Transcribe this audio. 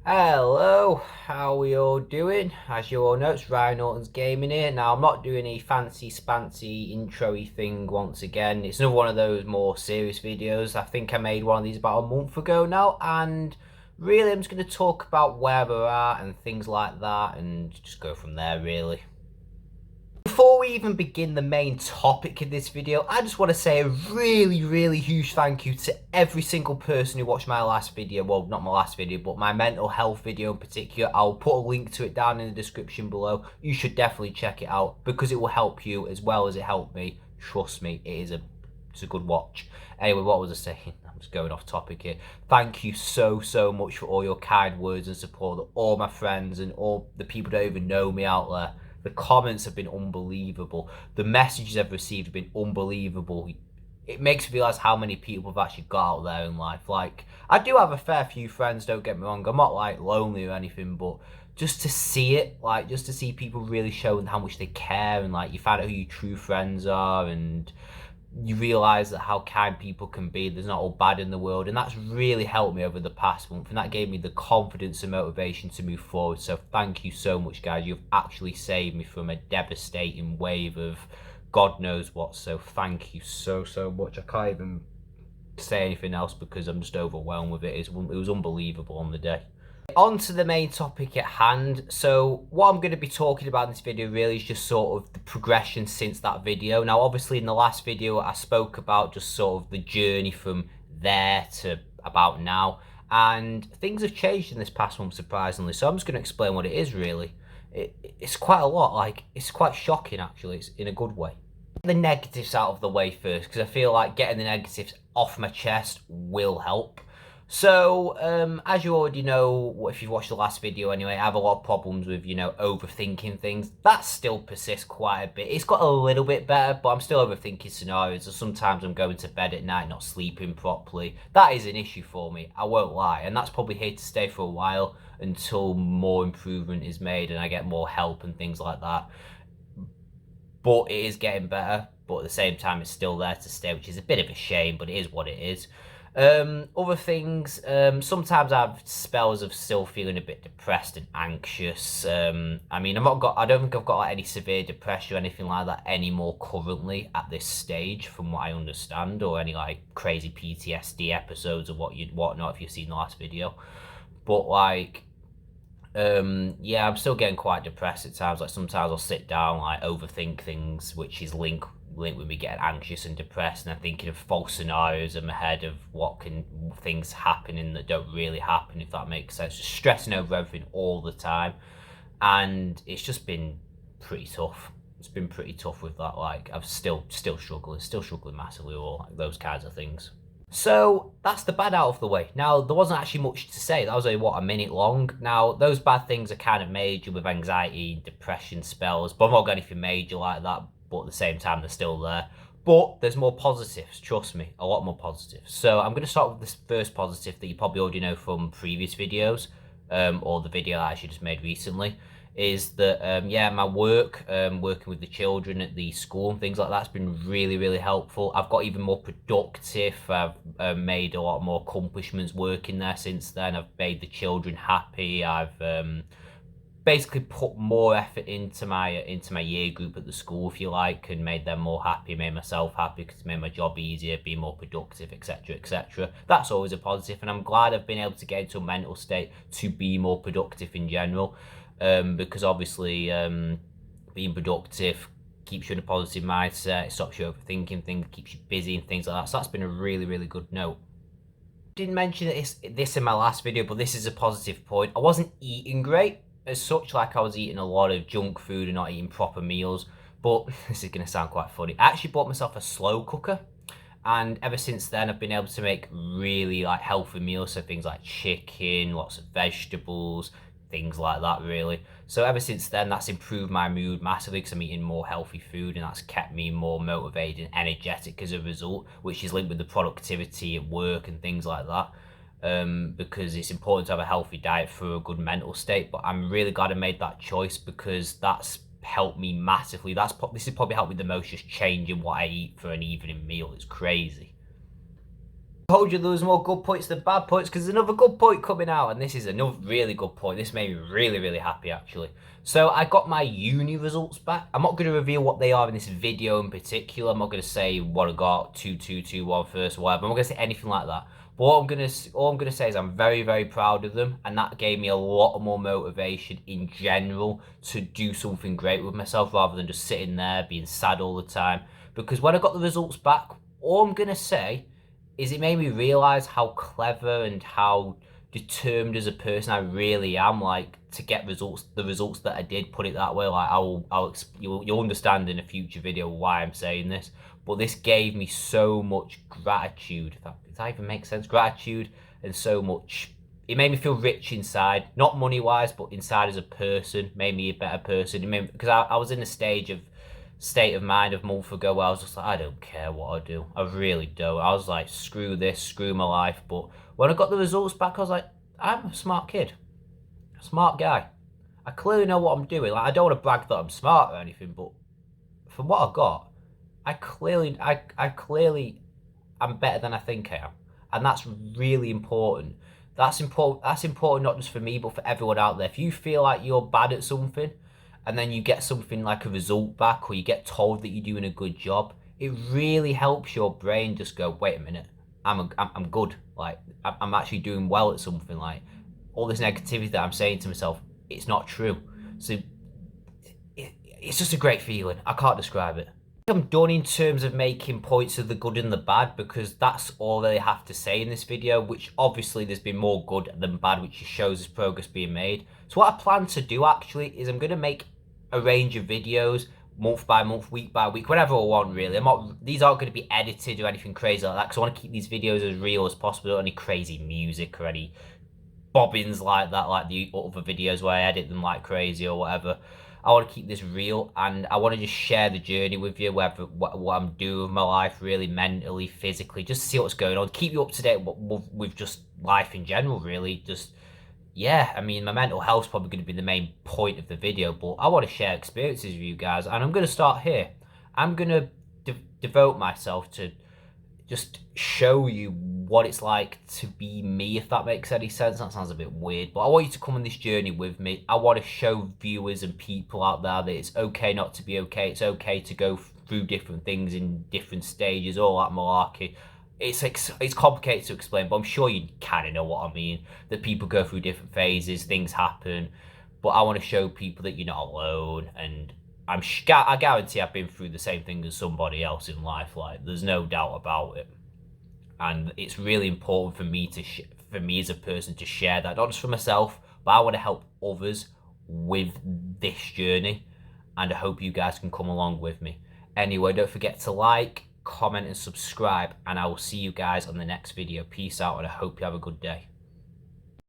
Hello, how are we all doing? As you all know, it's Ryan Norton's Gaming here. Now, I'm not doing a fancy spancy intro-y thing once again. It's another one of those more serious videos. I think I made one of these about a month ago now, and really I'm just going to talk about where we're at and things like that, and just go from there, really. Before we even begin the main topic of this video, I just want to say a really huge thank you to every single person who watched my last video. Well, not my last video, but my mental health video in particular. I'll put a link to it down in the description below. You should definitely check it out because it will help you as well as it helped me. Trust me, it's a good watch. Anyway, what was I saying? I'm just going off topic here. Thank you so much for all your kind words and support. All my friends and all the people that don't even know me out there. The comments have been unbelievable. The messages I've received have been unbelievable. It makes me realise how many people have actually got out there in life. Like, I do have a fair few friends, don't get me wrong. I'm not, like, lonely or anything, but just to see it, like, just to see people really showing how much they care and, like, you find out who your true friends are and you realise that how kind people can be. There's not all bad in the world, and that's really helped me over the past month, and that gave me the confidence and motivation to move forward. So thank you so much, guys. You've actually saved me from a devastating wave of God knows what. So thank you so much. I can't even say anything else because I'm just overwhelmed with it. It was unbelievable on the day. On to the main topic at hand. So what I'm going to be talking about in this video really is just sort of the progression since that video. Now, obviously in the last video I spoke about just sort of the journey from there to about now, and things have changed in this past month, surprisingly. So I'm just going to explain what it is really. It's quite a lot. Like, it's quite shocking actually. It's in a good way. The negatives out of the way first, because I feel like getting the negatives off my chest will help. So, as you already know, if you've watched the last video anyway, I have a lot of problems with, overthinking things. That still persists quite a bit. It's got a little bit better, but I'm still overthinking scenarios. So sometimes I'm going to bed at night, not sleeping properly. That is an issue for me, I won't lie. And that's probably here to stay for a while until more improvement is made and I get more help and things like that. But it is getting better, but at the same time, it's still there to stay, which is a bit of a shame, but it is what it is. Other things, sometimes I have spells of still feeling a bit depressed and anxious. I mean, I don't think I've got like, any severe depression or anything like that anymore currently at this stage, from what I understand, or any like crazy PTSD episodes or whatnot if you've seen the last video. But like, yeah, I'm still getting quite depressed at times. Like sometimes I'll sit down, like overthink things, which is linked with me getting anxious and depressed, and I'm thinking of false scenarios in my head of things happening that don't really happen, if that makes sense. Just stressing over everything all the time, and it's just been pretty tough. It's been pretty tough with that. Like, I'm still struggling massively with all like, those kinds of things. So that's the bad out of the way. Now, there wasn't actually much to say. That was only, what, a minute long? Now, those bad things are kind of major with anxiety, depression spells, but I've not got anything major like that, but at the same time, they're still there. But there's more positives, trust me, a lot more positives. So I'm going to start with this first positive that you probably already know from previous videos, or the video I actually just made recently, is that, yeah, my work, working with the children at the school and things like that's been really helpful. I've got even more productive. I've made a lot more accomplishments working there since then. I've made the children happy. I've basically put more effort into my year group at the school, if you like, and made them more happy, made myself happy because it made my job easier, be more productive, etc. That's always a positive, and I'm glad I've been able to get into a mental state to be more productive in general. Because obviously being productive keeps you in a positive mindset, it stops you overthinking things, keeps you busy and things like that. So that's been a really good note. Didn't mention this in my last video, but this is a positive point. I wasn't eating great as such, like I was eating a lot of junk food and not eating proper meals, but this is going to sound quite funny. I actually bought myself a slow cooker, and ever since then I've been able to make really like healthy meals, so things like chicken, lots of vegetables, things like that really. So ever since then, that's improved my mood massively because I'm eating more healthy food, and that's kept me more motivated and energetic as a result, which is linked with the productivity at work and things like that. Because it's important to have a healthy diet for a good mental state. But I'm really glad I made that choice because that's helped me massively. This has probably helped me the most, just changing what I eat for an evening meal. It's crazy. Told you there was more good points than bad points, because there's another good point coming out, and this is another really good point. This made me really, really happy, actually. So I got my uni results back. I'm not going to reveal what they are in this video in particular. I'm not going to say what I got, 2-2-2-1 first, whatever. I'm not going to say anything like that. But all I'm gonna say is I'm very, very proud of them, and that gave me a lot more motivation in general to do something great with myself rather than just sitting there being sad all the time. Because when I got the results back, all I'm gonna say is it made me realize how clever and how determined as a person I really am, like, to get the results that I did, put it that way. Like, you'll understand in a future video why I'm saying this, but this gave me so much gratitude. Does that even make sense? Gratitude, and so much. It made me feel rich inside, not money wise, but inside as a person. Made me a better person. Because I was in a state of mind a month ago where I was just like, I don't care what I do. I really don't. I was like, screw this, screw my life. But when I got the results back, I was like, I'm a smart kid, a smart guy. I clearly know what I'm doing. Like, I don't want to brag that I'm smart or anything, but from what I got, I clearly am better than I think I am, and that's really important. That's important. That's important not just for me, but for everyone out there. If you feel like you're bad at something, and then you get something like a result back, or you get told that you're doing a good job, it really helps your brain just go, wait a minute, I'm good. Like, I'm actually doing well at something. Like, all this negativity that I'm saying to myself, it's not true. So it's just a great feeling. I can't describe it. I'm done in terms of making points of the good and the bad, because that's all they have to say in this video, which obviously there's been more good than bad, which shows there's progress being made. So what I plan to do actually is I'm going to make a range of videos month by month, week by week, whatever I want really. These aren't going to be edited or anything crazy like that, because I want to keep these videos as real as possible. Not any crazy music or any bobbins like that, like the other videos where I edit them like crazy or whatever. I want to keep this real, and I want to just share the journey with you, what I'm doing with my life, really, mentally, physically, just see what's going on, keep you up to date with just life in general, really. Just, yeah, I mean, my mental health's probably going to be the main point of the video, but I want to share experiences with you guys, and I'm going to start here. I'm going to devote myself to just show you what it's like to be me, if that makes any sense. That sounds a bit weird, but I want you to come on this journey with me. I want to show viewers and people out there that it's okay not to be okay. It's okay to go through different things in different stages, all that malarkey. It's complicated to explain, but I'm sure you kind of know what I mean. That people go through different phases, things happen, but I want to show people that you're not alone, and I guarantee I've been through the same thing as somebody else in life. Like, there's no doubt about it, and it's really important for me as a person to share that, not just for myself, but I want to help others with this journey, and I hope you guys can come along with me. Anyway, don't forget to like, comment, and subscribe, and I will see you guys on the next video. Peace out, and I hope you have a good day.